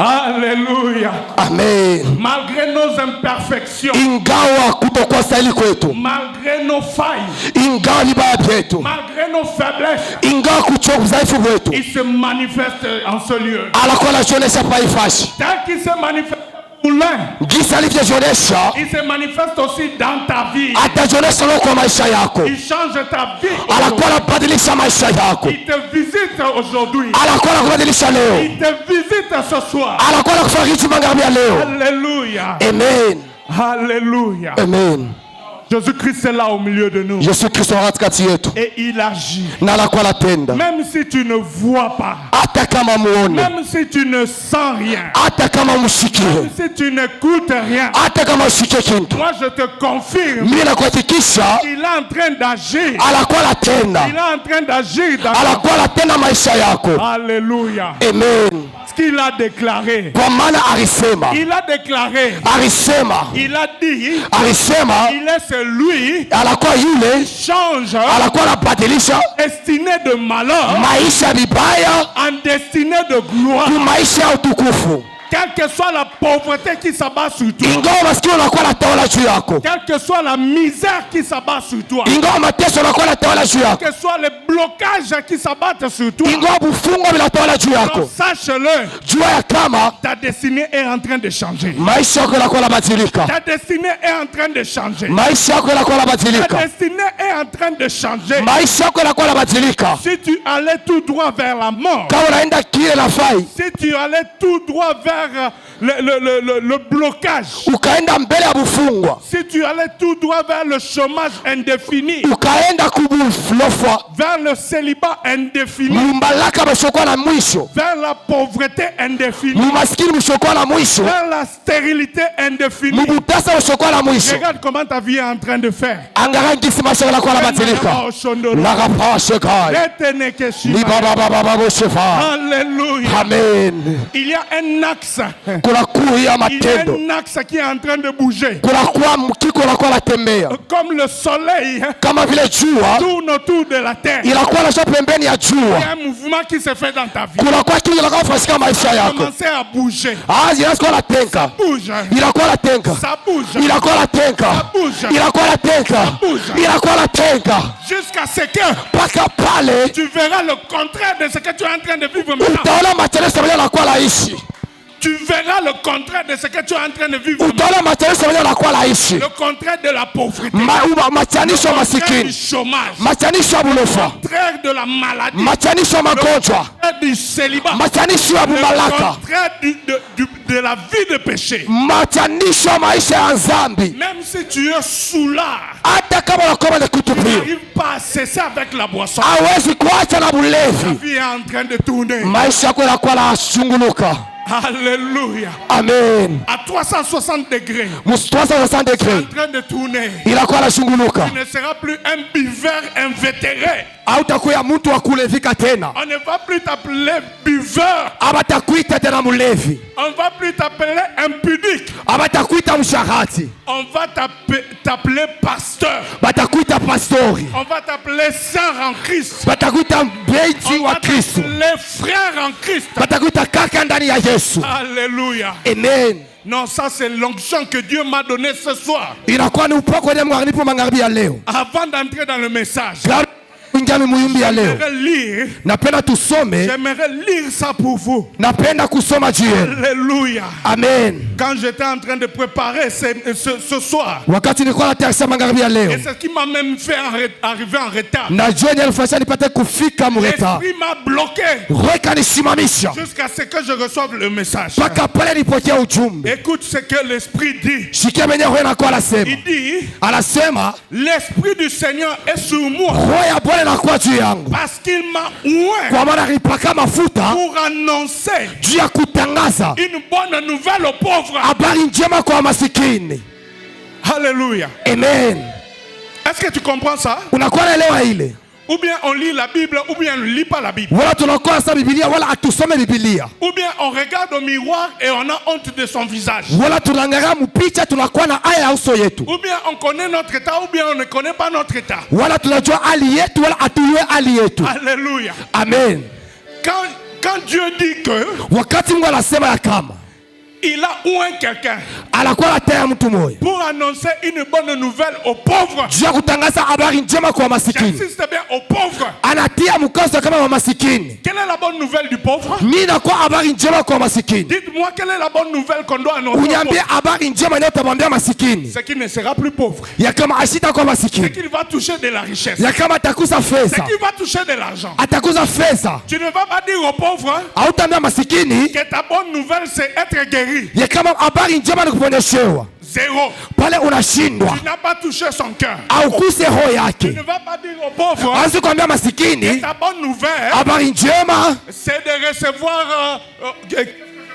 Alléluia. Amen. Malgré nos imperfections, ingawa kutokuwa stahili kwetu, malgré nos failles, ingawa vibaya vyetu, malgré nos faiblesses, ingawa kuchoka udhaifu wetu, il se manifeste en ce lieu. anakuwa anajionyesha pa ifashi. Tel qu'il se manifeste pour l'un, Jinsi alivyojionyesha, il se manifeste aussi dans ta vie. atajionyesha leo kwa maisha yako. Il change ta vie. Anakuwa anabadilisha maisha yako. Il te visite aujourd'hui. Anakuwa anakubadilisha leo. Il te visite ce soir. Anakuwa anakufariji magharibi ya leo. Alléluia. Amen. Alléluia. Amen. Jésus-Christ est là au milieu de nous. Yesu Kristo katikati yetu. Et il agit. Na anakuwa anatenda. Même si tu ne vois pas. Hata kama muone. Même si tu ne sens rien. Hata kama msikie. Même si tu n'écoutes rien. Hata kama usikie kitu. Moi je te confirme. Mimi nakuhakikisha. Il est en train d'agir. Anakuwa anatenda. Il est en train d'agir dans anakuwa anatenda maisha yako. Alléluia. Amen. Ce qu'il a déclaré. Kwa maana alisema. Il a déclaré. Alisema. Il a dit. Alisema. Il est celui. Anakuwa yule. Change. Anakuwa anabadilisha. Destinée de malheur. Maisha vibaya. En destinée de gloire. Maisha ya utukufu. Quelle que soit la pauvreté qui s'abat sur toi. Ingawa maskini unakuwa natawala juu yako. Quelle que soit la misère qui s'abat sur toi. Ingawa mateso unakuwa natawala juu yako. Quels que soient les blocages qui s'abattent sur toi. Ingawa bufungo vinatawala juu yako. Sache-le. Jua ya kama ta destinée est en train de changer. Maisha yako yanakuwa yanabadilika. Ta destinée est en train de changer. Maisha yako yanakuwa yanabadilika. Ta destinée est en train de changer. Maisha yako yanakuwa yanabadilika. Si tu allais tout droit vers la mort. Kama unaenda kile na fai. Si tu allais tout droit vers le blocage. Ukaenda mbele ya bufungwa. Si tu allais tout droit vers le chômage indéfini. Ukaenda kubuflofwa. Vers le célibat indéfini. Mumbalaka mshokuwa na mwisho. Vers la pauvreté indéfinie. Mumaskini mshokuwa na mwisho. Vers la stérilité indéfinie. Mubutasa mshokuwa na mwisho. Regarde comment ta vie est en train de faire. Angalia jinsi maisha yako yanabadilika. Alléluia. Amen. Il y a un axe. Il y a un axe qui est en train de bouger. Comme le soleil tourne autour de la terre. Il y a un mouvement qui se fait dans ta vie. Ça a commencé à bouger. Ça bouge. Ça bouge. Jusqu'à ce que tu verras le contraire de ce que tu es en train de vivre maintenant. Tu verras le contraire de ce que tu es en train de vivre. Le contraire de la pauvreté. Le contraire du chômage. Le contraire de la maladie. Le contraire du célibat. Le contraire de la vie de péché. Même si tu es soulard, tu n'arrives pas à cesser avec la boisson. Ta vie est en train de tourner. Alléluia. Amen. À 360 degrés. C'est en train de tourner. Tu ne seras plus un buveur invétéré. On ne va plus t'appeler buveur. On ne va plus t'appeler impudique. On va t'appeler pasteur. On va t'appeler sœur en Christ. On va t'appeler frère en Christ. Alléluia. Amen. Non, ça c'est l'onction que Dieu m'a donnée ce soir. Avant d'entrer dans le message, j'aimerais lire ça pour vous. Alléluia. Amen. Quand j'étais en train de préparer ce soir, et ce qui m'a même fait arriver en retard, l'esprit m'a bloqué jusqu'à ce que je reçoive le message. Écoute ce que l'esprit dit. Il dit, l'esprit du Seigneur est sur moi parce qu'il m'a oint pour annoncer une bonne nouvelle aux pauvres. Alléluia. Amen. Est-ce que tu comprends ça? Ou bien on lit la Bible, ou bien on ne lit pas la Bible. Ou bien on regarde au miroir et on a honte de son visage. Ou bien on connaît notre état, ou bien on ne connaît pas notre état. Alléluia. Amen. Quand Quand Dieu dit que wakati Mungu anasema ya kama il a oint quelqu'un anakuwa anatea mtu moyo pour annoncer une bonne nouvelle aux pauvres. juu ya kutangaza habari njema kwa masikini. J'insiste bien aux pauvres. Anatia mkazo kama wa masikini. Quelle est la bonne nouvelle du pauvre? Nini inakuwa habari njema kwa masikini? Dites-moi quelle est la bonne nouvelle qu'on doit annoncer aux Uniambie pauvres. habari njema inayotamwambia masikini C'est qu'il ne sera plus pauvre. ya kama ashita kwa C'est masikini, qu'il va toucher de la richesse. ya kama atakuza C'est fedha, qu'il va toucher de l'argent. atakuza fedha. Tu ne vas pas dire aux pauvres Hautaambia masikini que ta bonne nouvelle c'est être guéri. ya kama habari njema ni kuponyeshewa. Zéro. Pale unashindwa Tu n'as pas touché son cœur. au kuse roho Tu yake. ne vas pas dire aux pauvres Anzi kuambia que masikini ta bonne nouvelle habari njema c'est de recevoir, je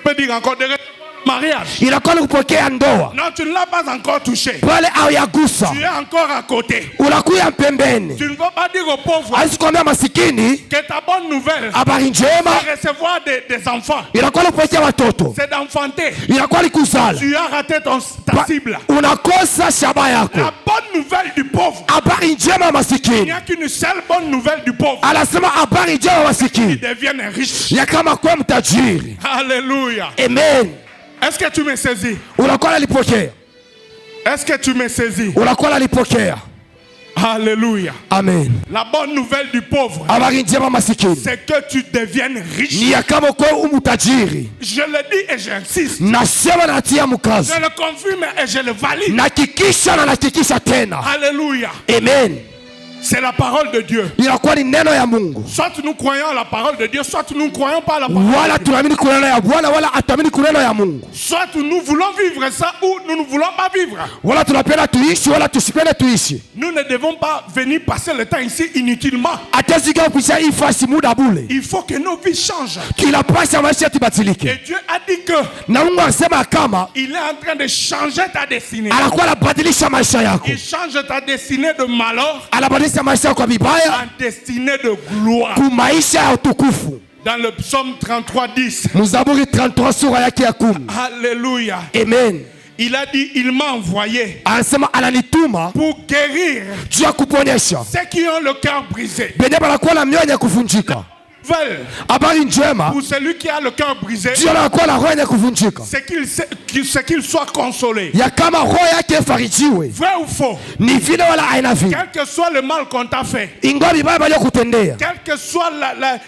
peux dire encore, de recevoir le mariage. inakuwa ni kupokea ndoa. Non, tu ne l'as pas encore touché. Pale au yagusa Tu es encore à côté. unakuya mpembeni. Tu ne vas pas dire aux pauvres Anzi kuambia masikini que ta bonne nouvelle habari njema c'est recevoir des enfants. inakuwa ni kupokea watoto, C'est d'enfanter. inakuwa ni kuzala. Tu as raté ta cible. Unakosa shaba yako. La bonne nouvelle du pauvre. Habari njema ya Il n'y masikini a qu'une seule bonne nouvelle du pauvre. anasema habari njema ya Ils masikini deviennent riches. ya kama kwa mtajiri. Alléluia. Amen. Est-ce que tu me saisis? Unakuwa nalipokea, Est-ce que tu me saisis? unakuwa nalipokea. Alléluia. Amen. La bonne nouvelle du pauvre, Habari njema ya masikini c'est que tu deviennes riche. ni ya kama kwa umtajiri. Je le dis et j'insiste. Nasema natia mkazo, Je le confirme et je le valide. nakikisha na nakikisha tena. Alléluia. Amen. C'est la parole de Dieu. Inakuwa ni neno ya Mungu, Soit nous croyons à la parole de Dieu, soit nous ne croyons pas à la parole wala de Dieu. tunaamini kuneno ya Bwana wala hatuamini kuneno ya Mungu, Soit nous voulons vivre ça ou nous ne voulons pas vivre. wala tunapenda tuishi wala tusipende tuishi. Nous ne devons pas venir passer le temps ici inutilement. Atazika kupisha hii fasi muda bule, Il faut que nos vies changent. tunapasha maisha yetu Et batilike. Dieu a dit que Na Mungu anasema kama il est en train de changer ta destinée. anakuwa anabadilisha maisha yako, Il change ta destinée de malheur anabadilisha maisha yako ya vibaya en destinée de gloire. ku maisha ya utukufu. Dans le psaume 33:10. Mzaburi 33 sura yake ya 10. Alléluia. Amen. Il a dit, il m'a envoyé Anasema ananituma pour guérir juu ya kuponyesha ceux qui ont le cœur brisé. benye banakuwa na mioyo yenye kuvunjika. Veulent, Habari njema pour celui qui a le cœur brisé, juu anakuwa na roho yenye kuvunjika, c'est qu'il soit consolé. ya kama roho yake ifarijiwe. Vrai ou faux? Ni vile wala aina vile, Quel que soit le mal qu'on t'a fait, ingawa vibaya waliokutendea, quelle que soit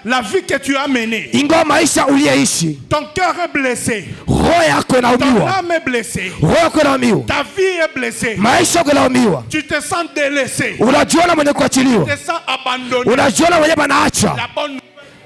la vie que tu as menée, ingawa maisha uliyeishi, ton cœur est blessé, roho yako ton inaumiwa, âme est blessée, roho yako inaumiwa, ta vie est blessée, maisha yako inaumiwa, tu te sens délaissé, unajiona mwenye tu kuachiliwa, te sens abandonné. unajiona mwenye banaacha. La bonne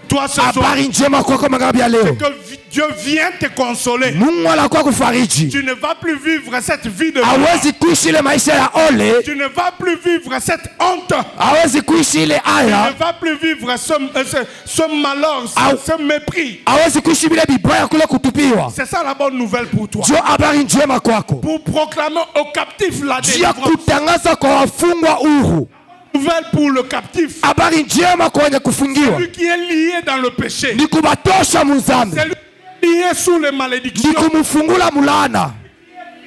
toi ce soir, Habari njema kwako magharibi ya leo, que Dieu vient te consoler. Mungu anakuwa kufariji. Tu ne vas plus vivre cette vie de mort. Hawezi kuishi ile maisha ya ole, Tu ne vas plus vivre cette honte. hawezi kuishi ile Tu ne aya, vas plus vivre ce malheur, ce mépris. hawezi kuishi vile vibaya kule kutupiwa. C'est ça la bonne nouvelle pour toi. Jo, habari njema kwako Pour proclamer aux captifs la juu ya délivrance. kutangaza kwa wafungwa uhuru. Nouvelle pour le captif. Habari njema kwa wenye kufungiwa Celui qui est lié dans le péché. ni kubatosha muzambi, Celui qui est lié sous les ni malédictions. kumufungula mulana.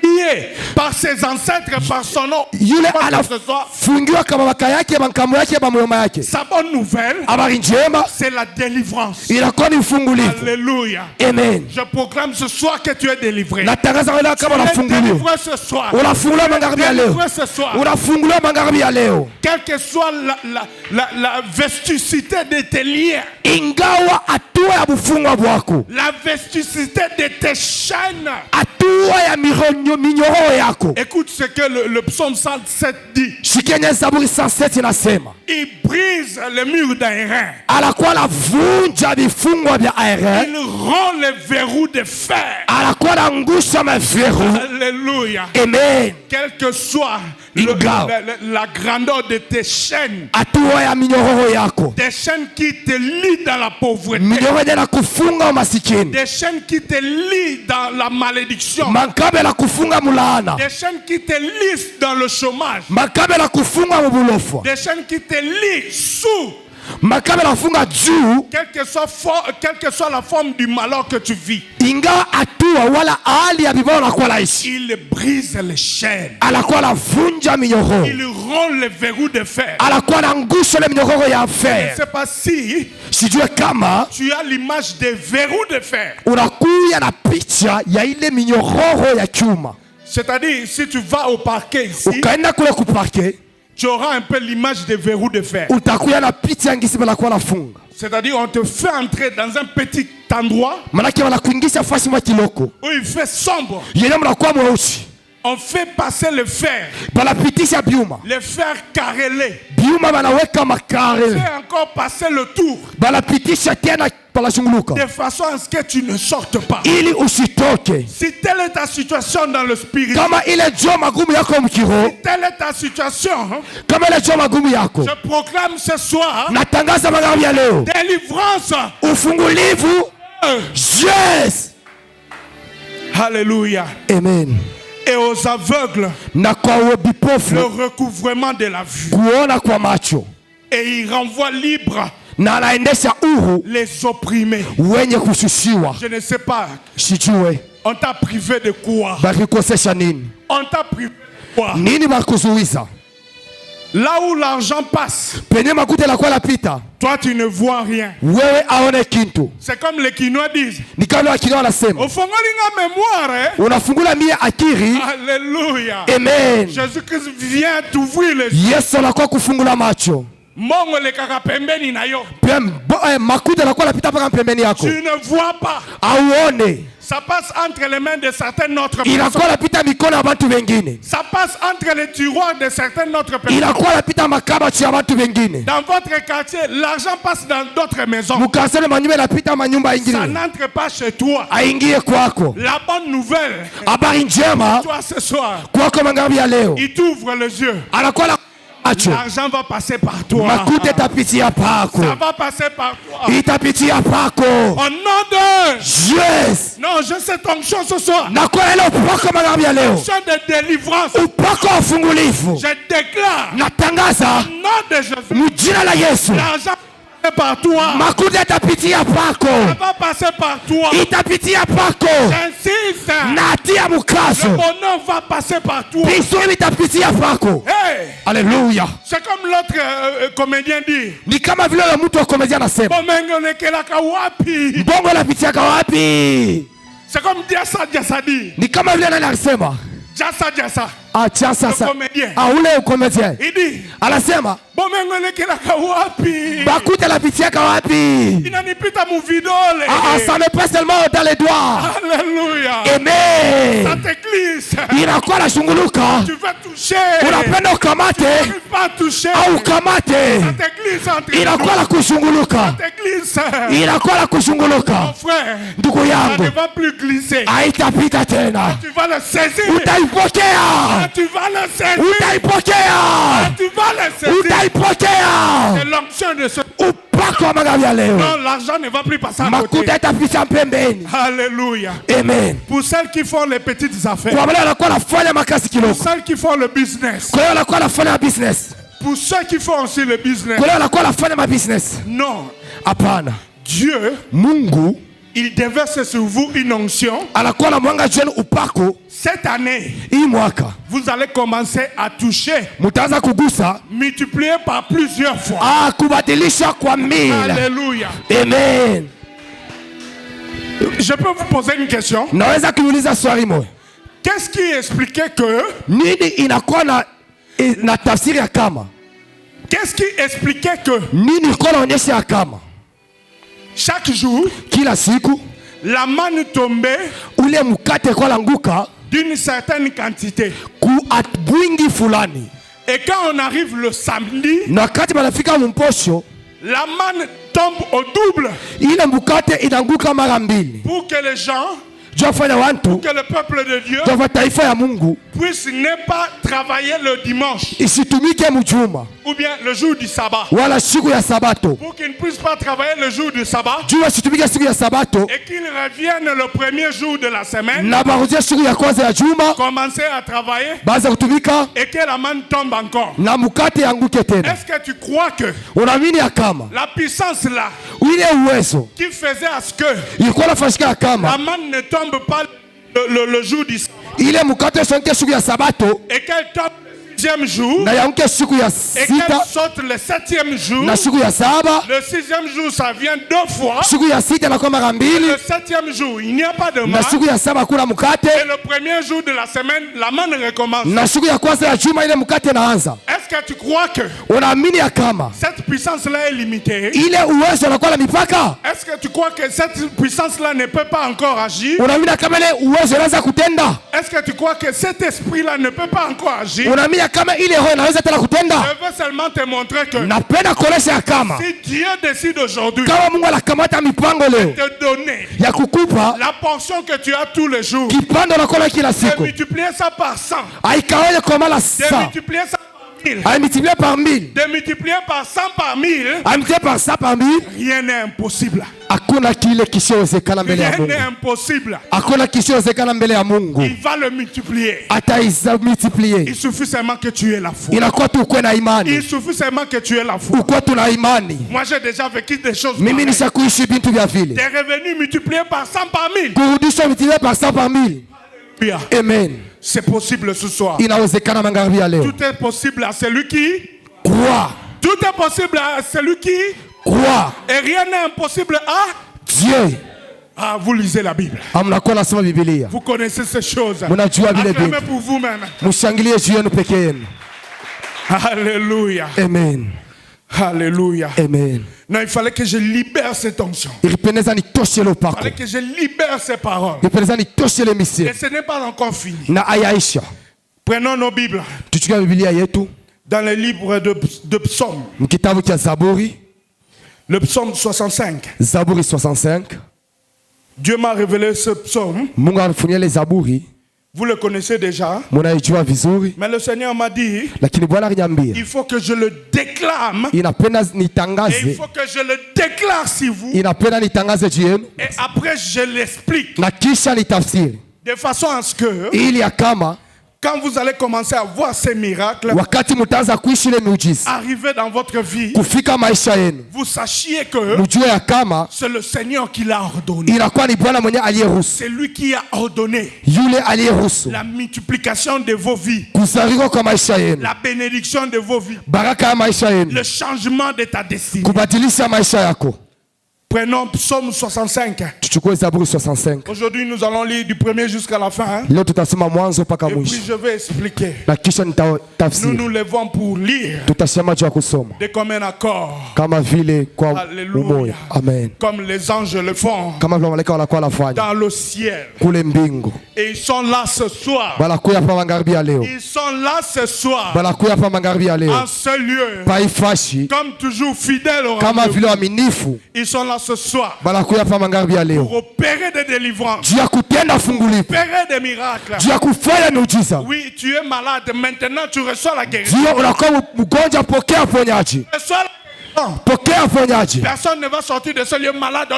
Lié par ses ancêtres, par son nom. Yule Quoi que ce soit. anafungiwa kama baka yake bankamu yake bamuyoma yake. Sa bonne nouvelle, Habari njema c'est la délivrance. inakuwa ni ufungulivu. Alléluia. Amen. Je proclame ce soir que tu es délivré. Natangaza wewe kama Tu es unafunguliwa, délivré ce soir. unafunguliwa magharibi ya leo, Délivré ce soir. unafunguliwa magharibi ya leo. Quelle que soit la vesticité de tes liens, Ingawa hatua ya bufungwa bwako, la vesticité de tes chaînes. hatua ya minyororo yako, Écoute ce que le psaume 107 dit. shikenye Zaburi 107 inasema Il brise les murs d'airain. anakuwa anavunja vifungwa vya aere, Il rompt les verrous de fer. anakuwa anangusha maveru. Alléluia. Amen. Quelle que soit la grandeur de tes chaînes, Hatua ya minyororo yako, des chaînes qui te lient dans la pauvreté, minyororo na kufunga umasikini, des chaînes qui te lient dans la malédiction, makabe na kufunga mulaana, des chaînes qui te lient dans le chômage, makabe na kufunga mubulofa, des chaînes qui te lient sous Makame nafunga juu. Quelle que soit la forme du malheur que tu vis. Ingawa atua wala hali ya vibaya unakuwa naishi. Il brise les chaînes. Anakuwa anavunja minyororo. Il rompt les verrous de fer. Anakuwa anangusha ile minyororo ya fer. Je ne sais pas si sijue kama tu as l'image des verrous de fer. Unakuya na picha ya ile minyororo ya chuma. C'est-à-dire, si tu vas au parquet ici, ukaenda kule ku parquet, tu auras un peu l'image des verrous de fer. Utakuya na picha ngisi banakuwa nafunga. C'est-à-dire, on te fait entrer dans un petit endroit manake wanakuingisha fasi mwa kiloko où il fait sombre. Yeye mnakuwa mweusi. On fait passer le fer. Banapitisha biuma. Le fer carrelé. Biuma banaweka makare. On fait encore passer le tour. Banapitisha tena balashunguluka. De façon à ce que tu ne sortes pas. Ili usitoke. Si telle est ta situation dans le spirit. Kama ile jo magumu yako mkiro. Si telle est ta situation. Kama ile jo magumu yako. Je proclame ce soir. Natangaza magharibi ya leo. Délivrance. Ufungulivu. Yes. Alléluia. Amen. Et aux aveugles, le recouvrement de la vue. Et il renvoie libre les opprimés. Je ne sais pas. On t'a privé de quoi? On t'a privé de quoi? Là où l'argent passe, toi tu ne vois rien. C'est comme les Kinois disent. Au fond, mémoire. Alléluia. Amen. Jésus-Christ vient t'ouvrir les yeux. Mongo le kaka pembeni na yo. Tu ne vois pas. Ça passe entre les mains de certaines autres personnes. Ça passe entre les tiroirs de certaines autres personnes. Dans votre quartier, l'argent passe dans d'autres maisons. Ça n'entre pas chez toi. La bonne nouvelle, toi ce soir, il t'ouvre les yeux. L'argent va passer par toi. Ça va passer par toi. Au nom de Jésus. Non, je sais ton chose ce soir. Onction de délivrance. Je déclare. Au nom de Jésus. L'argent par toi. Ça va passer par toi. J'insiste. Le bonheur va passer par toi. Hey. Alléluia. C'est comme l'autre comédien dit. C'est comme Diasa dit. Diasa. Ah, sasa. Ule comédien. Il dit. Anasema. Bakuta la pitiaka wapi? Inanipita mu vidole. Ça ne passe seulement dans les doigts. Alléluia. Amen. Ça te glisse. Inakuwa nashunguluka. Tu veux toucher. Unapenda ukamate. Tu ne peux pas toucher. Au kamate. Ça te glisse entre. Inakuwa na kushunguluka. Ça te glisse. Inakuwa na kushunguluka. Mon frère. Ndugu yangu. Ça ne va plus glisser. Haitapita tena. Tu vas le saisir. Utaipokea. Tu vas le saisir. Utaipokea. Tu vas le saisir. Utaipokea. C'est l'onction de ce. Non, l'argent ne va plus passer à côté. Alléluia. Amen. Pour celles qui font les petites affaires. Pour celles qui font le business. Pour ceux qui font aussi le business. Non. Dieu, Mungu, il déverse sur vous une onction. Cette année, vous allez commencer à toucher, multiplié par plusieurs fois. Alléluia. Amen. Je peux vous poser une question. Qu'est-ce qui expliquait que qu'est-ce qui expliquait que chaque jour, la manne tombait d'une certaine quantité. Et quand on arrive le samedi, la manne tombe au double. Pour que les gens pour que le peuple de Dieu puisse ne pas travailler le dimanche ou bien le jour du sabbat, pour qu'il ne puisse pas travailler le jour du sabbat et qu'il revienne le premier jour de la semaine, commencer à travailler et que la manne tombe encore. Est-ce que tu crois que la puissance là qui faisait à ce que la manne ne tombe pas le jour du sabbat et qu'elle tombe le 6e jour et qu'elle saute le 7e jour, le 6e jour ça vient 2 fois, le 7e jour il n'y a pas de manne et le premier jour de la semaine la manne recommence. Est-ce que tu crois que cette puissance là est limitée? Est-ce que tu crois que cette puissance là ne peut pas encore agir? Est-ce que tu crois que cet esprit là ne peut pas encore agir? Je veux seulement te montrer que si Dieu décide aujourd'hui de te donner la portion que tu as tous les jours, de multiplier ça par 100, de multiplier ça par 1000, de multiplier par 100 par 1000, rien n'est impossible. Rien n'est impossible. Il va le multiplier. Il suffit seulement que tu aies la foi. Il suffit seulement que tu aies la foi. Moi j'ai déjà vécu des choses pareilles. Des revenus multipliés par 100 par 1000. Amen. C'est possible ce soir. Tout est possible à celui qui croit. Tout est possible à celui qui croit. Et rien n'est impossible à Dieu. Ah, vous lisez la Bible. Vous connaissez ces choses. Acclamez pour vous-même. Alléluia. Amen. Alléluia. Amen. Non, il fallait que je libère cette onction. Il fallait que je libère ces paroles. Et ce n'est pas encore fini. Prenons nos Bibles. Dans le livre de Psaume. Le Psaume 65. Dieu m'a révélé ce psaume. Vous le connaissez déjà. Mais le Seigneur m'a dit, il faut que je le déclame. Et il faut que je le déclare sur vous. Et après je l'explique. De façon à ce que quand vous allez commencer à voir ces miracles arriver dans votre vie, vous sachiez que c'est le Seigneur qui l'a ordonné. C'est lui qui a ordonné la multiplication de vos vies, la bénédiction de vos vies, le changement de ta destinée. Prenons Psaume 65. Aujourd'hui, nous allons lire du premier jusqu'à la fin. Et puis je vais expliquer. Nous nous levons pour lire de comme un accord. Alléluia. Amen. Comme les anges le font dans le ciel. Et ils sont là ce soir. Ils sont là ce soir. En ce lieu. Comme toujours fidèles au rendez-vous. Ils sont là ce soir pour opérer des délivrances, opérer des miracles. Oui, tu es malade, maintenant tu reçois la guérison. Personne ne va sortir de ce lieu malade.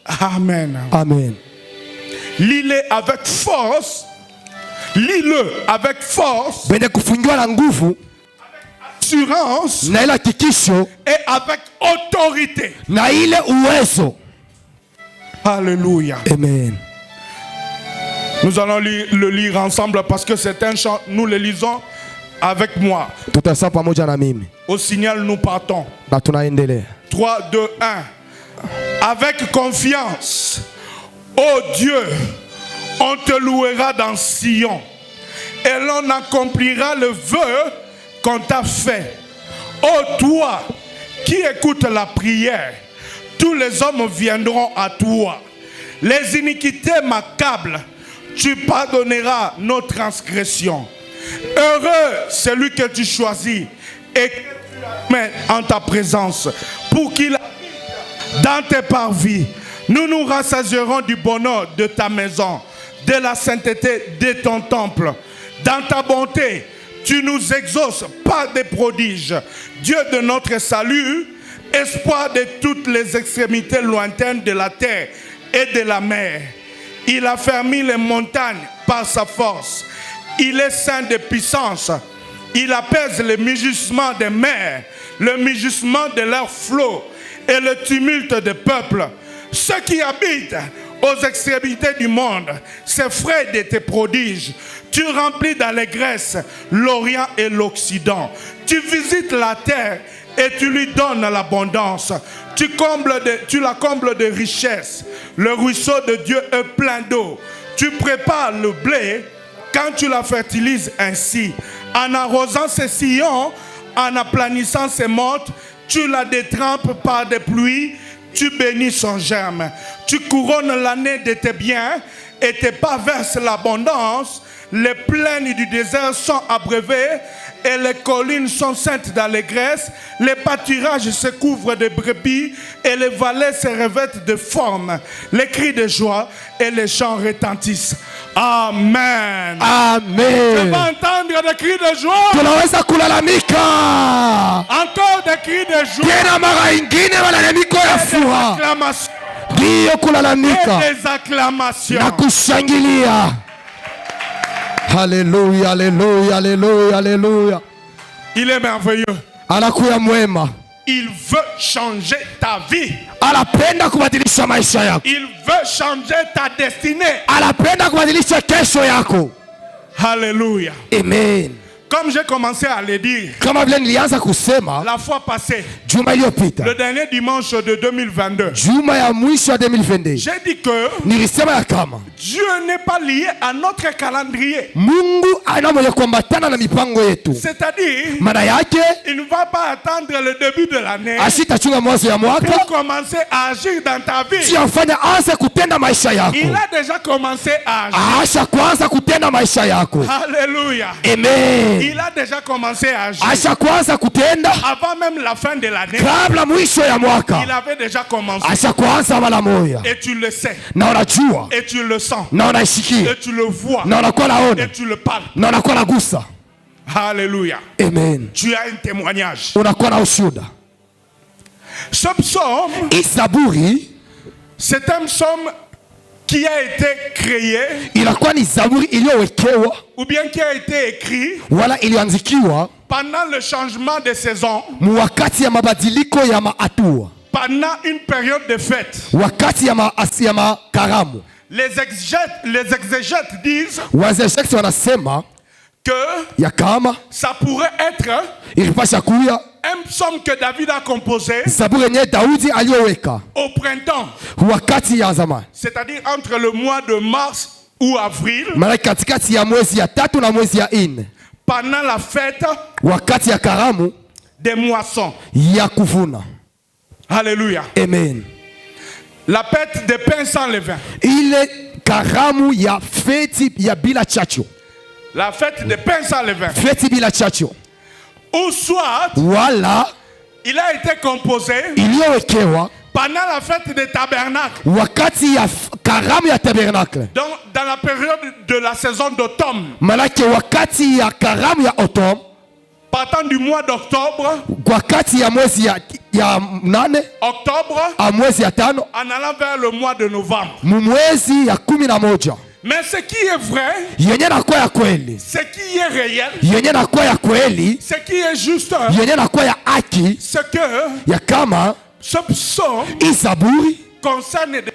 Amen. Amen. Lis-le avec force. Lis-le avec force. Assurance et avec autorité. Alléluia. Amen. Nous allons le lire ensemble parce que c'est un chant. Nous le lisons avec moi. Au signal, nous partons. 3, 2, 1. Avec confiance, ô Dieu, on te louera dans Sion et l'on accomplira le vœu qu'on t'a fait. Ô toi qui écoutes la prière, tous les hommes viendront à toi. Les iniquités m'accablent, tu pardonneras nos transgressions. Heureux celui que tu choisis et que tu mets en ta présence pour qu'il habite dans tes parvis. Nous nous rassasierons du bonheur de ta maison, de la sainteté de ton temple. Dans ta bonté, tu nous exauces par des prodiges. Dieu de notre salut, espoir de toutes les extrémités lointaines de la terre et de la mer. Il a fermé les montagnes par sa force. Il est saint de puissance. Il apaise le mugissement des mers, le mugissement de leurs flots et le tumulte des peuples. Ceux qui habitent aux extrémités du monde s'effraient de tes prodiges. Tu remplis d'allégresse l'Orient et l'Occident. Tu visites la terre et tu lui donnes l'abondance. Tu la combles de richesses. Le ruisseau de Dieu est plein d'eau. Tu prépares le blé quand tu la fertilises ainsi. En arrosant ses sillons, en aplanissant ses mottes, tu la détrempes par des pluies. Tu bénis son germe. Tu couronnes l'année de tes biens et tes pas versent l'abondance. Les plaines du désert sont abreuvées et les collines sont saintes d'allégresse. Les pâturages se couvrent de brebis et les vallées se revêtent de formes. Les cris de joie et les chants retentissent. Amen. Amen. Je vais entendre des cris de joie. Tunaweza kulalamika. Encore des cris de joie. Tena mara ingine malalamiko ya furaha. Ndio kulalamika. Et des acclamations. Na kushangilia. Alléluia, alléluia, alléluia, alléluia. Il est merveilleux. Anakuya mwema. Il veut changer ta vie. Anapenda kubadilisha maisha yako. Il veut changer ta destinée. Anapenda kubadilisha kesho yako. Alléluia. Amen. Comme j'ai commencé à le dire kama vile nilianza kusema la fois passée, juma iliyopita, le dernier dimanche de 2022, juma ya mwisho ya 2022, j'ai dit que nilisema ya kama Dieu n'est pas lié à notre calendrier. Mungu ana mwenye kuambatana na mipango yetu. C'est-à-dire, maana yake il ne va pas attendre le début de l'année asitachunga mwanzo ya mwaka pour commencer à agir dans ta vie. Si afanya anza kutenda maisha yako. Il a déjà commencé à agir. Asha kwanza kutenda maisha yako. Alléluia. Amen. Il a déjà commencé à agir. Asha kwanza kutenda avant même la fin de l'année. Kabla mwisho ya mwaka. Il avait déjà commencé. Asha kwanza mara moja. Et tu le sais. Na unajua. Et tu le sens. Na unasikia. Et tu le vois. Na unakuwa naona. Et tu le parles. Na unakuwa nagusa. Alléluia. Amen. Tu as un témoignage. Unakuwa na ushuhuda. Ce psaume, Zaburi, c'est un psaume qui a été créé, inakuwa ni zaburi iliyowekewa ou bien qui a été écrit wala ilianzikiwa pendant le changement de saison, wakati ya mabadiliko ya maatua, pendant une période de fête. Wakati ya makaramu. Les exégètes disent wazeshekti wanasema que ya kama ça pourrait être ilipasha kuya un psaume que David a composé zaburi yenye Daudi aliyoweka au printemps, wakati ya zamani, c'est-à-dire entre le mois de mars ou avril, maana katikati ya mwezi ya 3 na mwezi ya 4, pendant la fête wakati ya karamu des moissons ya kuvuna. Alléluia. Amen. La fête des pains sans levain. Ile karamu ya feti ya bila chacho. La fête des pains sans levain. Feti bila chacho. Ou soit, wala il a été composé iliyowekewa pendant la fête des tabernacles. Wakati ya karamu ya tabernacle. Donc dans la période de la saison d'automne. Malaki wakati ya karamu ya automne. Partant du mois d'octobre. Wakati ya mwezi ya 8. Octobre. A mwezi ya 5. En allant vers le mois de novembre. Mwezi ya 11. Mais ce qui est vrai, yenye nakuwa ya kweli, ce qui est réel, yenye nakuwa ya kweli, ce qui est juste, yenye nakuwa ya haki, c'est que ya kama ce psaume Zaburi concerne des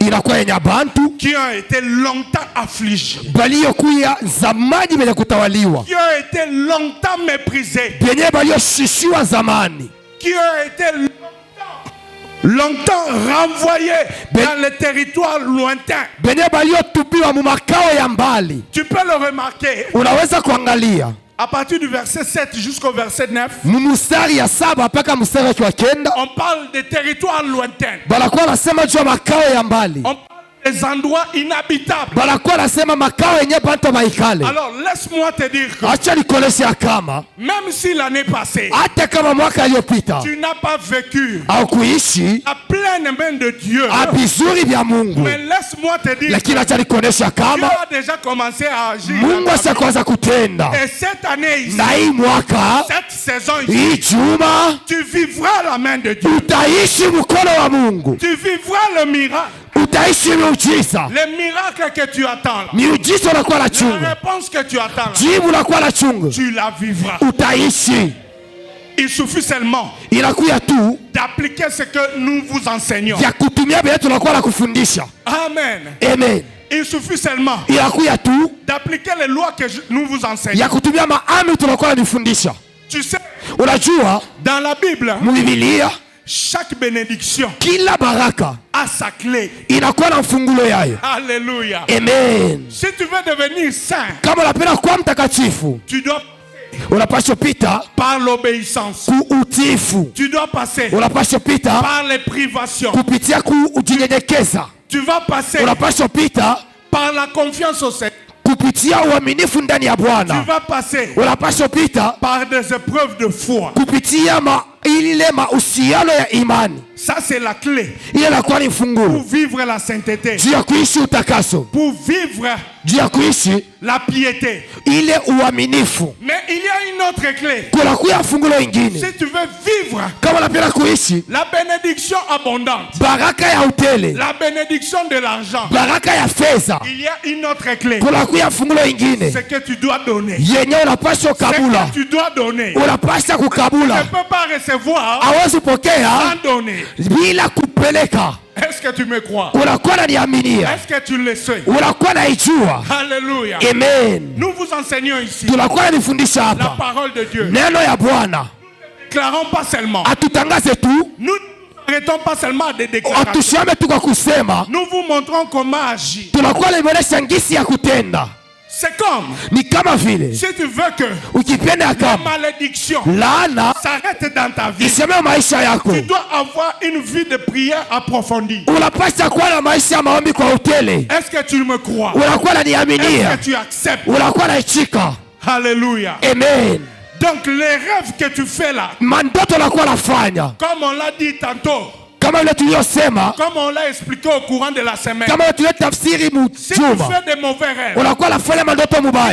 inakuwa yenye bantu qui ont été longtemps affligés, baliokuya zamani benye kutawaliwa, qui ont été longtemps méprisés, benye balioshishiwa zamani, qui ont été longtemps renvoyés dans les territoires lointains. Tu peux le remarquer à partir du verset 7 jusqu'au verset 9. On parle des territoires lointains. On parle des des endroits inhabitables. Alors laisse-moi te dire que même si l'année passée tu n'as pas vécu à pleine main de Dieu, mais laisse-moi te dire que Dieu a déjà commencé à agir. Et cette année ici, cette saison ici, tu vivras la main de Dieu. Tu vivras le miracle. Les miracles que tu attends là, la réponse que tu attends là, tu la vivras. Il suffit seulement d'appliquer ce que nous vous enseignons. Amen. Amen. Il suffit seulement d'appliquer les lois que nous vous enseignons. Tu sais, dans la Bible, chaque bénédiction a sa clé. Alléluia. Amen. Si tu veux devenir saint, tu dois par l'obéissance. Tu dois passer par les privations. Tu vas passer par la confiance au Seigneur. Tu vas passer par des épreuves de foi. Ça c'est la clé pour vivre la sainteté, pour vivre la piété. Mais il y a une autre clé. Si tu veux vivre la bénédiction abondante, la bénédiction de l'argent, il y a une autre clé. C'est que tu dois donner. C'est que tu dois donner. Tu ne peux pas recevoir sans donner. Est-ce que tu me crois? Est-ce que tu le sais? Alléluia. Amen. Nous vous enseignons ici la parole de Dieu. Nous ne déclarons pas seulement. Nous n'arrêtons pas seulement de déclarer. Nous vous montrons comment agir. C'est comme si tu veux que la malédiction s'arrête dans ta vie, tu dois avoir une vie de prière approfondie. Est-ce que tu me crois? Est-ce que tu acceptes? Alléluia. Amen. Donc les rêves que tu fais là, comme on l'a dit tantôt, comme on l'a expliqué au courant de la semaine, si tu fais des mauvais rêves, il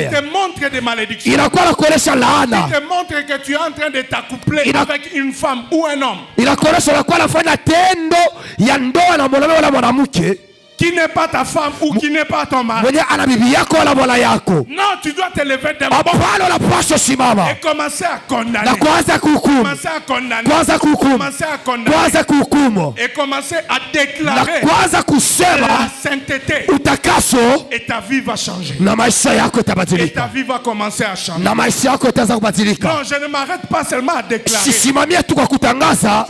te montre des malédictions, il te montre que tu es en train de t'accoupler avec une femme ou un homme qui n'est pas ta femme ou qui n'est pas ton mari. Non, tu dois te lever demain et commencer à condamner. Commencer à condamner. Commencer à condamner. Et commencer à déclarer la sainteté. Et ta vie va changer. Et ta vie va commencer à changer. Non, je ne m'arrête pas seulement à déclarer.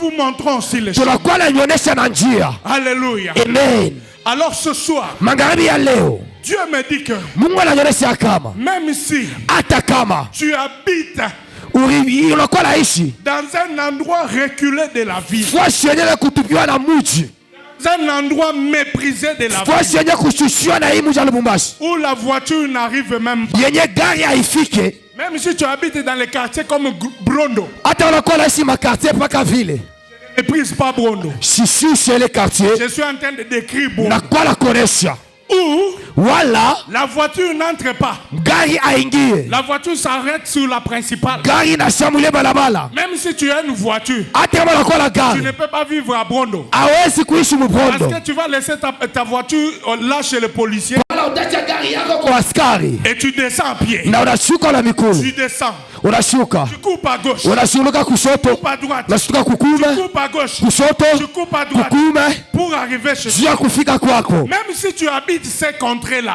Nous vous montrons aussi les choses. Alléluia. Amen. Alors ce soir, Dieu me dit que même si tu habites dans un endroit reculé de la ville, dans un endroit méprisé de la ville, où la voiture n'arrive même pas, même si tu habites dans les quartiers comme Brondo, ne méprise pas Brondo. Je suis en train de décrire Brondo. Où la voiture n'entre pas. La voiture s'arrête sur la principale. Même si tu as une voiture, tu ne peux pas vivre à Brondo. Parce que tu vas laisser ta voiture là chez le policier. Et tu descends à pied. Tu descends. Tu coupes à gauche. Tu coupes à droite. Tu coupes à gauche. Tu coupes à droite. Pour arriver chez toi. Même si tu habites ces contrées-là.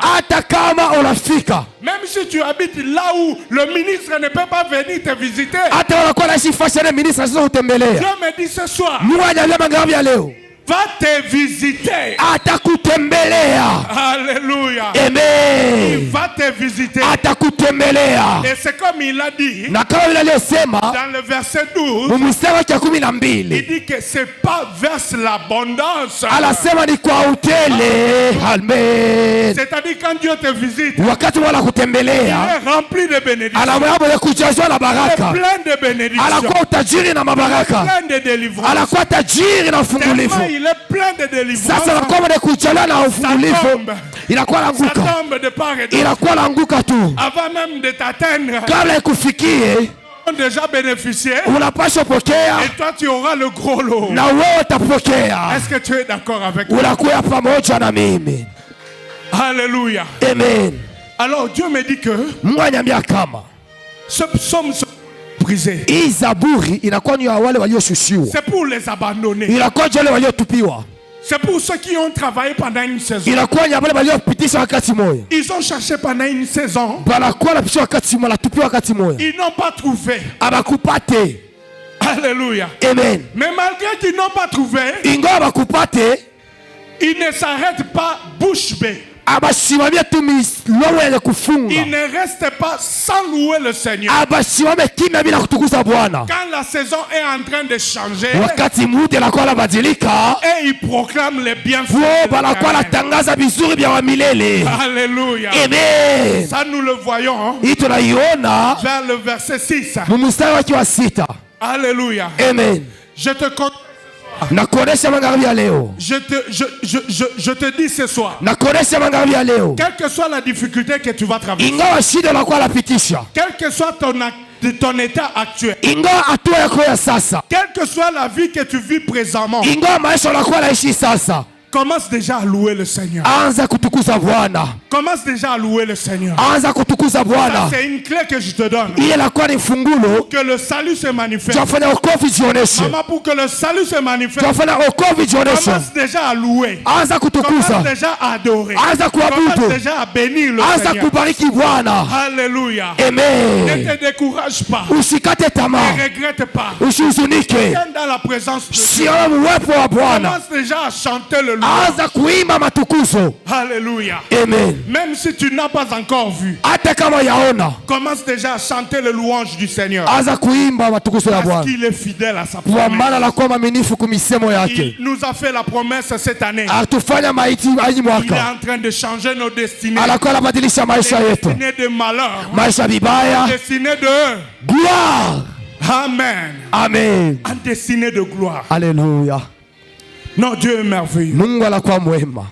Même si tu habites là où le ministre ne peut pas venir te visiter. Dieu me dit ce soir. Va te visiter. Atakutembelea. Alléluia. Amen. Il va te te visiter. Atakutembelea. Et c'est comme il a dit. Na kama vile aliyosema dans le verset 12. Mstari wa 12. Il dit que c'est pas vers l'abondance. Anasema ni kwa utele. Amen. C'est-à-dire quand Dieu te visite. Wakati wala kutembelea. Il est rempli de bénédictions. Anawewe kujazwa na baraka. Il est plein de bénédictions. Anakuwa utajiri na mabaraka. Plein de délivrance. Anakuwa tajiri na ufungulifu. Il est plein de délivrance. Sasa anakuwa na kujaliwa na ufungulifu. Inakuwa naanguka. Ça tombe de part et d'autre. Inakuwa naanguka tu. Avant même de t'atteindre. Kabla ikufikie. Déjà bénéficié. Unapaswa pokea. Et toi tu auras le gros lot. Na wewe utapokea. Est-ce que tu es d'accord avec moi? Unakuwa pamoja na mimi. Alléluia. Amen. Alors Dieu me dit que Mungu ananiambia kama ce psaume brisé. Hii zaburi inakuwa ni ya wale walioshushiwa. C'est pour les abandonnés. Inakuwa ni wale waliotupiwa. C'est pour ceux qui ont travaillé pendant une saison. Inakuwa ni wale waliopitisha wakati moja. Ils ont cherché pendant une saison. Banakuwa na pisha wakati moja, tupiwa wakati moja. Ils n'ont pas trouvé. Abakupate. Alléluia. Amen. Mais malgré qu'ils n'ont pas trouvé, ingawa bakupate, ils ne s'arrêtent pas bouche bée. Abasimamia tu milomo ya kufunga. Il ne reste pas sans louer le Seigneur. Abasimame kimya bila kutukuza Bwana. Quand la saison est en train de changer, wakati muda inakuwa inabadilika, et il proclame les bienfaits. Wao banakuwa natangaza vizuri vya wa milele. Alléluia. Amen. Ça nous le voyons. Hii tunaiona vers le verset 6. Mstari wake wa 6. Alléluia. Amen. Je te nakuonesha magharibi ya leo. Je te dis ce soir. Nakuonesha magharibi ya leo. Quelle que soit la difficulté que tu vas traverser. Ingawa shida unakuwa unapitisha. Quel que soit ton état actuel. Ingawa hatua yako ya sasa. Quelle que soit la vie que tu vis présentement. Ingawa maisha unakuwa unaishi sasa. Commence déjà à louer le Seigneur. Anza kutukuza Bwana. Commence déjà à louer le Seigneur. Anza kutukuza Bwana. C'est une clé que je te donne. Ile inakuwa ni fungulo. Que le salut se manifeste. Tufanya wokovu jioneshe. Maman, pour que le salut se manifeste. Tufanya wokovu jioneshe. Commence déjà à louer. Anza kutukuza. Commence déjà à adorer. Anza kuabudu. Commence déjà à bénir le Anza Seigneur. kubariki Bwana. Alléluia. Amen. Ne te décourage pas. Usikate tamaa. Ne regrette pas. Usihuzunike. Viens dans la présence de Dieu. Sio uwepo wa Bwana. Commence déjà à chanter le louange. Anza kuimba matukuzo. Alléluia. Amen. Même si tu n'as pas encore vu. Hata kama yaona. Commence déjà à chanter le louange du Seigneur. Anza kuimba matukuzo ya Bwana. Parce qu'il est fidèle à sa Kwa promesse. maana anakuwa mwaminifu kumisemo yake. Il nous a fait la promesse cette année. Atufanya maiti hii Il est mwaka. en train de changer nos destinées. Anakuwa anabadilisha maisha yetu. Destinées de malheur. Maisha vibaya. Destinées de Gloire. Amen. Amen. En destinée de gloire. Alléluia. Non, Dieu est merveilleux. Mungu anakuwa mwema.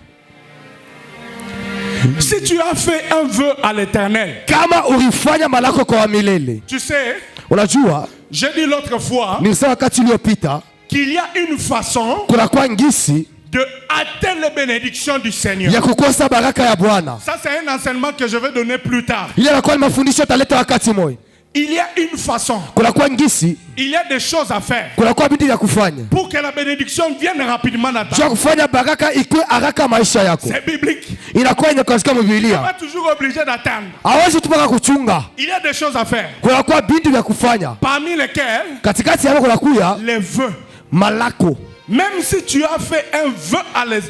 Si tu as fait un vœu à l'Éternel, kama ulifanya malako kwa milele, tu sais, unajua, j'ai dit l'autre fois, nilisema wakati uliopita, qu'il y a une façon kunakuwa ngisi de hâter les bénédictions du Seigneur. ya kukosa baraka ya Bwana. Ça c'est un enseignement que je vais donner plus tard. Ile inakuwa ni mafundisho taleta wakati moja. Il y a une façon. Kunakuwa ngisi, il y a des choses à faire. Kunakuwa vitu vya kufanya. Pour que la bénédiction vienne rapidement dans ta vie. Kwa kufanya baraka ikue haraka maisha yako. C'est biblique. Inakuwa inakatika Tu Biblia. n'es pas toujours obligé d'attendre. Hawezi tu mpaka kuchunga. Il y a des choses à faire. Kunakuwa vitu vya kufanya. Parmi lesquelles katikati yako kunakuya les vœux. Malako. Même si tu as fait un vœu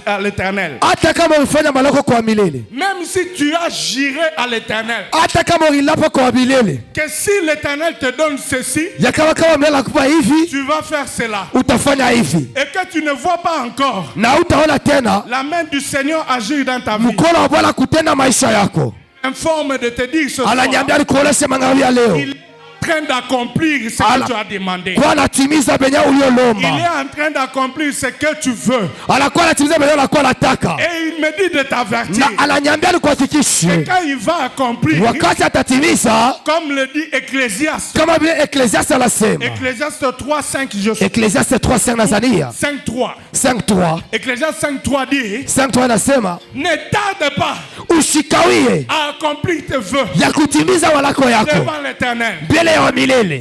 à l'Éternel. Hata kama ulifanya malako kwa milele. Même si tu as juré à l'Éternel. Hata kama ulilapa kwa milele. Que si l'Éternel te donne ceci, ya kama milele akupa hivi, tu vas faire cela. Utafanya hivi. Et que tu ne vois pas encore na utaona tena la main du Seigneur agir dans ta vie. Mkono wa Bwana kutenda maisha yako. Informe de te dire ce soir. Ananiambia nikuoneshe magharibi ya leo. Il est en train d'accomplir ce que tu as demandé. Kwa anatimiza benye uliolomba. Il est en train d'accomplir ce que tu veux. Anakuwa anatimiza benye unakuwa unataka. Et il me dit de t'avertir. Na ananiambia nikuhakikishie. Et quand il va accomplir. Wakati atatimiza. Comme le dit Ecclésiaste. Kama vile Ecclésiaste anasema. Ecclésiaste 3:5 je suis. Ecclésiaste 3:5 Nazania. 5:3. 5:3. Ecclésiaste 5:3 dit. 5:3 anasema. Ne tarde pas. Usikawie. À accomplir tes vœux. Ya kutimiza walako yako. Devant l'Éternel. Mbele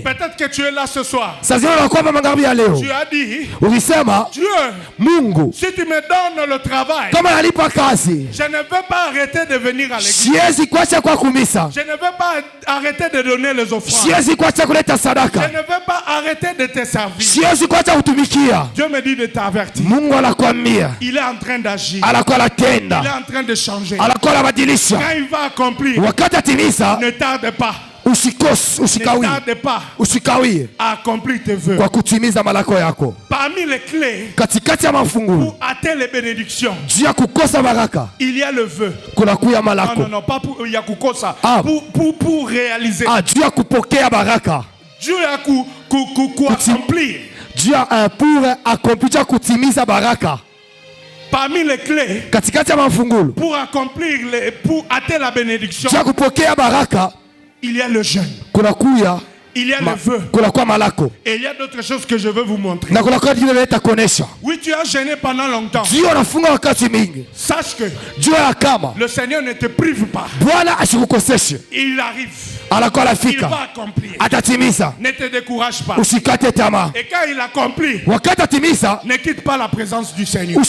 Peut-être que tu es là ce soir. Tu as dit, Dieu, Mungu, si tu me donnes le travail, je ne veux pas arrêter de venir à l'église. je ne veux pas arrêter de donner les offrandes. Je ne veux pas arrêter de te servir. Dieu me dit de t'avertir. Il est en train d'agir. Il est en train de changer. Quand il va accomplir, ne tarde pas. Ne tarde pas à accomplir tes vœux. Parmi les clés pour atteindre les bénédictions, il y a le vœu. Non, pas pour Yakukosa. Pour réaliser. Dieu a accomplir. Parmi les clés pour accomplir, pour atteindre la bénédiction, il y a le jeûne. Il y a le vœu. Et il y a d'autres choses que je veux vous montrer. Oui, tu as jeûné pendant longtemps. Sache que le Seigneur ne te prive pas. Il arrive. Il va accomplir. Ne te décourage pas. Et quand il accomplit, ne quitte pas la présence du Seigneur.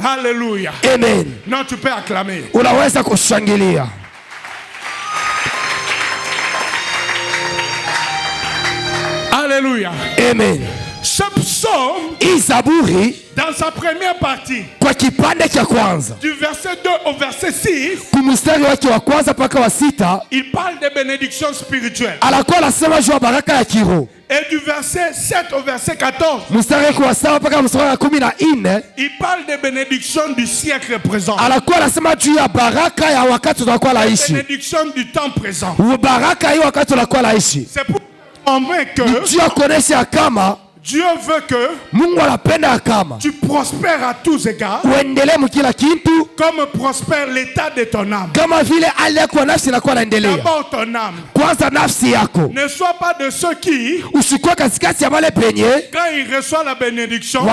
Alléluia. Amen. Non, tu peux acclamer. Alléluia. Amen. Ce psaume, dans sa première partie, du verset 2 au verset 6, il parle de bénédictions spirituelles. Et du verset 7 au verset 14, il parle de bénédictions du siècle présent. Bénédictions du temps présent. C'est pour que Dieu veut que tu prospères à tous égards, comme prospère l'état de ton âme. D'abord ton âme. Ne sois pas de ceux qui, quand il reçoit la bénédiction, le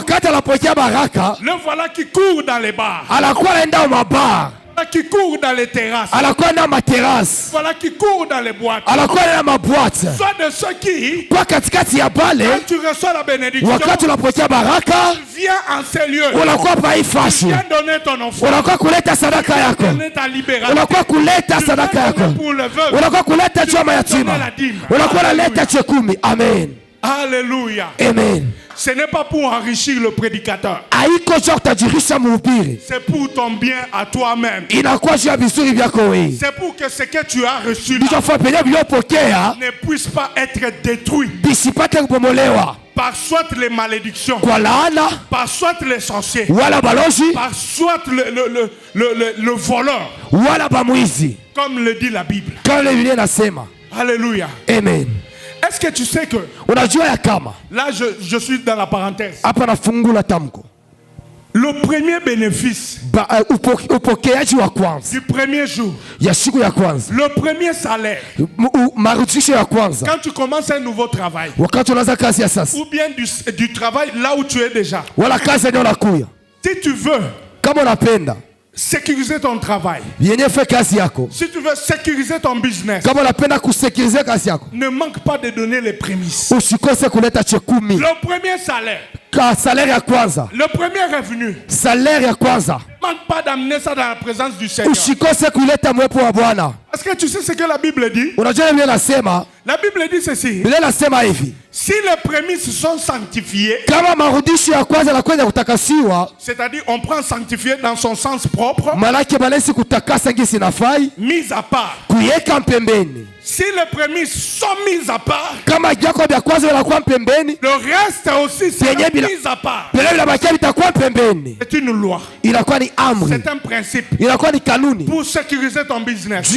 voilà qui court dans les bars, qui court dans les terrasses, voilà qui court dans les boîtes. Soit de ceux qui, quand tu reçois la bénédiction, viens en ces lieux, viens donner ton offrande, donner ta libération, pour le vœu, donner la dîme. Amen. Alléluia. Amen. Ce n'est pas pour enrichir le prédicateur. C'est pour ton bien à toi-même. C'est pour que ce que tu as reçu là ne puisse pas être détruit par soit les malédictions, par soit les sorciers, par soit le voleur, comme le dit la Bible. Alléluia. Amen. Est-ce que tu sais que là je suis dans la parenthèse. Le premier bénéfice du premier jour, le premier salaire, quand tu commences un nouveau travail, ou bien du travail là où tu es déjà, si tu veux sécuriser ton travail, si tu veux sécuriser ton business, ne manque pas de donner les prémices. Le premier salaire, le premier revenu, ne manque pas d'amener ça dans la présence du Seigneur. Est-ce que tu sais ce que la Bible dit? La Bible dit ceci: si les prémices sont sanctifiées, c'est-à-dire on prend sanctifié dans son sens propre, mis à part. Si les prémices sont mises à part, le reste aussi c'est mis à part. C'est une loi. C'est un principe pour sécuriser ton business,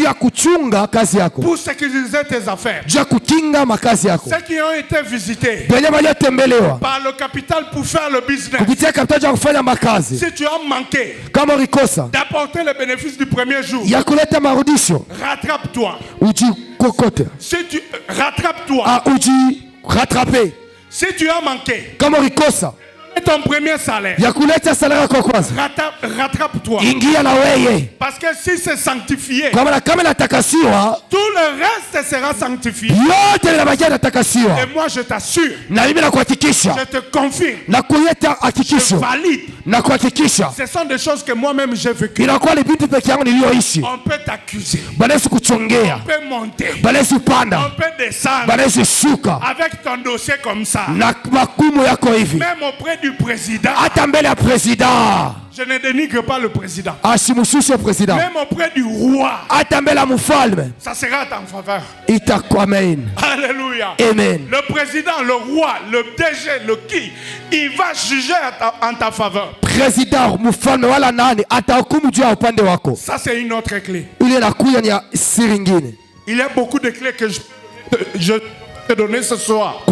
pour sécuriser tes affaires. Ceux qui ont été visités par le capital pour faire le business, si tu as manqué d'apporter le bénéfice du premier jour, rattrape-toi. Si tu rattrapes-toi, si tu as manqué ton premier salaire. Rattrape-toi. Parce que si c'est sanctifié, tout le reste sera sanctifié. Et moi je t'assure, je te confirme, je valide. Ce sont des choses que moi-même j'ai vécues. On peut t'accuser, on peut monter, on peut descendre avec ton dossier comme ça. Même auprès du président. Je ne dénigre pas le président. Même auprès du roi. Ça sera à ta faveur. Alléluia. Amen. Le président, le roi, le DG, le qui, il va juger en ta faveur. Ça c'est une autre clé. Il y a beaucoup de clés que je te donner ce soir.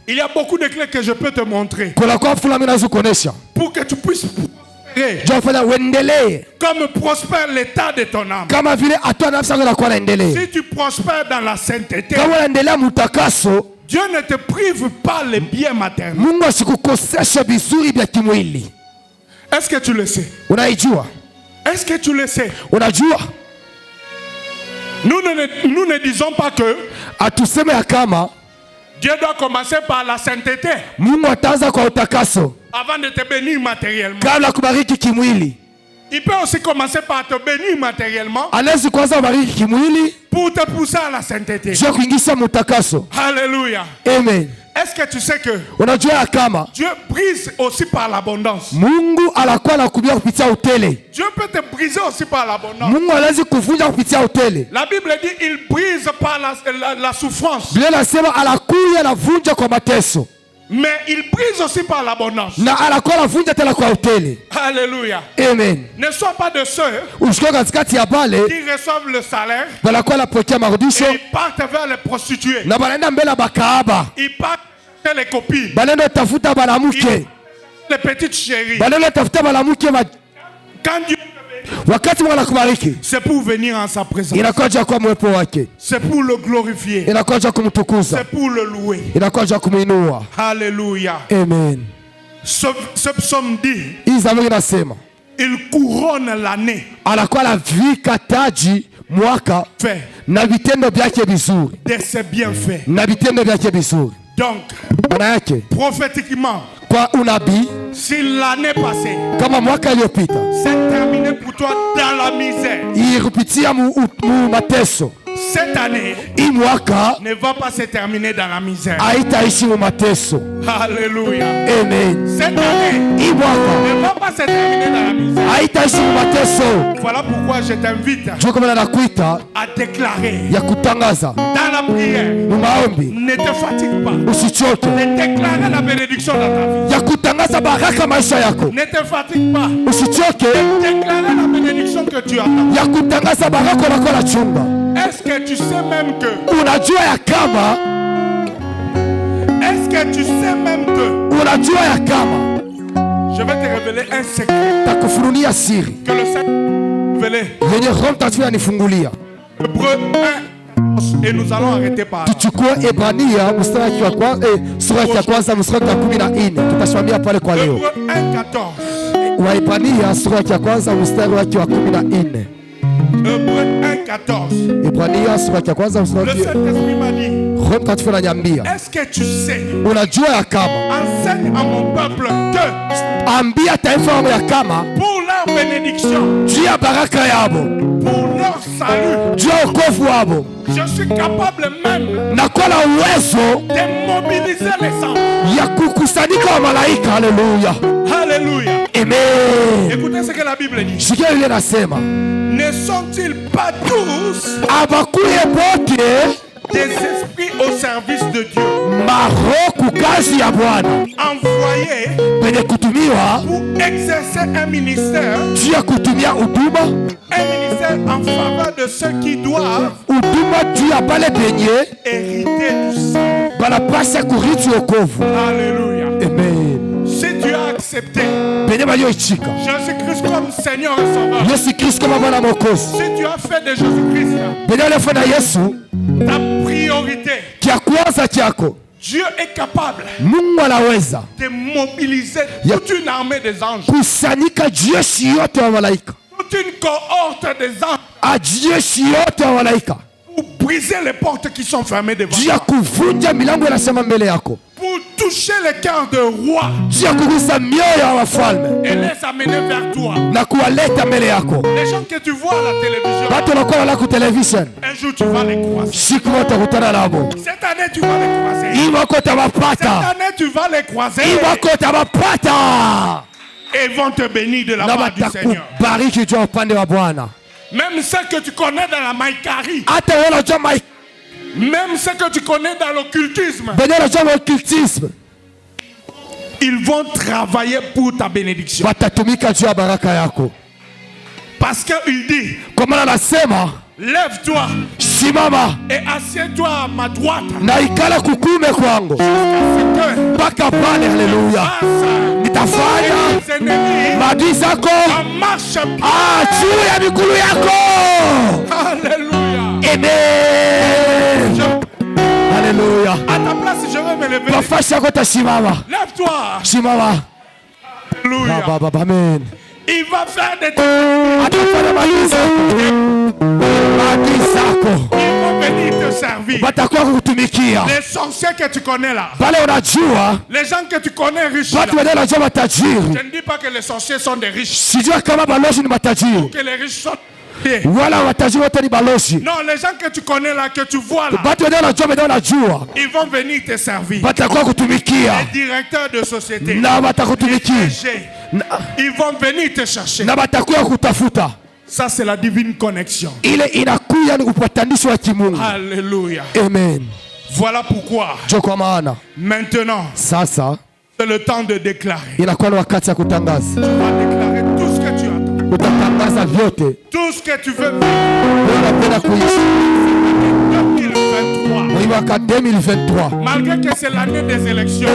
Il y a beaucoup de clés que je peux te montrer pour que tu puisses prospérer comme prospère l'état de ton âme. Si tu prospères dans la sainteté, Dieu ne te prive pas les biens maternels. Est-ce que tu le sais? Est-ce que tu le sais? Nous ne disons pas que Dieu doit commencer par la sainteté avant de te bénir matériellement. Il peut aussi commencer par te bénir matériellement pour te pousser à la sainteté. Alléluia. Amen. Est-ce que tu sais que Dieu brise aussi par l'abondance? Dieu peut te briser aussi par l'abondance. La Bible dit il brise par la souffrance. Mais il brise aussi par l'abondance. Alléluia. Amen. Ne sois pas de ceux qui reçoivent le salaire et ils partent vers les prostituées. Ils partent vers les copines, les petites chéries. Quand Dieu c'est pour venir en sa présence. C'est pour le glorifier. C'est pour le louer. Alléluia. Amen. Ce psaume dit il couronne l'année fait de ses bienfaits. Donc prophétiquement, si l'année passée c'est terminé pour toi dans la misère, cette année ne va pas se terminer dans la misère. Alléluia. Amen. Cette année ne va pas se terminer dans la misère. Voilà pourquoi je t'invite à déclarer dans la prière. Ne te fatigue pas de déclarer la bénédiction dans ta vie. Ne te fatigue pas de déclarer la bénédiction que tu as. Est-ce que tu sais même que je vais te révéler un secret que le Seigneur révélé. Hébreux 1 et nous allons arrêter par là. Hébreux 1:14. Hébreux 1:14. Le Saint-Esprit m'a dit, est-ce que tu sais, enseigne à mon peuple que pour leur bénédiction, pour leur salut, je suis capable même de mobiliser les anges. Alléluia. Amen. Écoutez ce que la Bible dit. Ne sont-ils pas tous des esprits au service de Dieu, envoyés pour exercer un ministère en faveur de ceux qui doivent hériter du salut. Alléluia. Amen. Si tu as accepté Jésus-Christ comme Seigneur et Sauveur, si tu as fait de Jésus-Christ ta priorité, Dieu est capable Mungu anaweza de mobiliser toute une armée des anges. Kusanyika jeshi yote wa malaika. Toute une cohorte des anges. Jeshi yote wa malaika. Pour briser les portes qui sont fermées devant toi. Dia kuvunja milango inasema mbele yako. Pour toucher les cœurs de rois. Dia kugusa mioyo ya wafalme. Et les amener vers toi. Na kuwaleta mbele yako. Les gens que tu vois à la télévision. Watu wanakuwa la ku television. Un jour tu vas les croiser. Siku moja utakutana nabo. Cette année tu vas les croiser. Iwako tabapata. Cette année tu vas les croiser. Iwako tabapata. Et vont te bénir de la part du Seigneur. Bariki jua upande wa Bwana. Même ce que tu connais dans la maïkari. Même ce que tu connais dans l'occultisme. Ils vont travailler pour ta bénédiction. Parce qu'il dit, lève-toi et assieds-toi à ma droite. Madui zako juu ya miguu yako. Alléluia. Amen. Alléluia. À ta place, je vais me lever. Lève-toi. Shimama. Alléluia. Amen. Il va faire des ils vont venir te servir. Les sorciers que tu connais là. Les gens que tu connais riches là. Je ne dis pas que les sorciers sont des riches. Ou que les riches sont non, les gens que tu connais là, que tu vois là, ils vont venir te servir. Les directeurs de société, les DG, ils vont venir te chercher. Ça c'est la divine connexion. Alléluia. Amen. Voilà pourquoi maintenant c'est le temps de déclarer. Tu vas déclarer tout ce que tu attends. Tout ce que tu veux vivre. 2023. Malgré que c'est l'année des élections,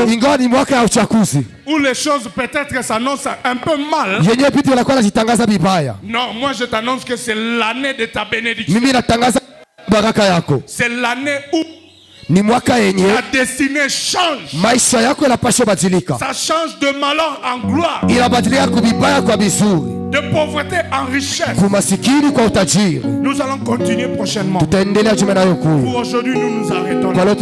où les choses peut-être s'annoncent un peu mal. Non, moi je t'annonce que c'est l'année de ta bénédiction. C'est l'année où ta destinée change. Ça change de malheur en gloire. De pauvreté en richesse. Nous allons continuer prochainement. Pour aujourd'hui, nous nous arrêtons là.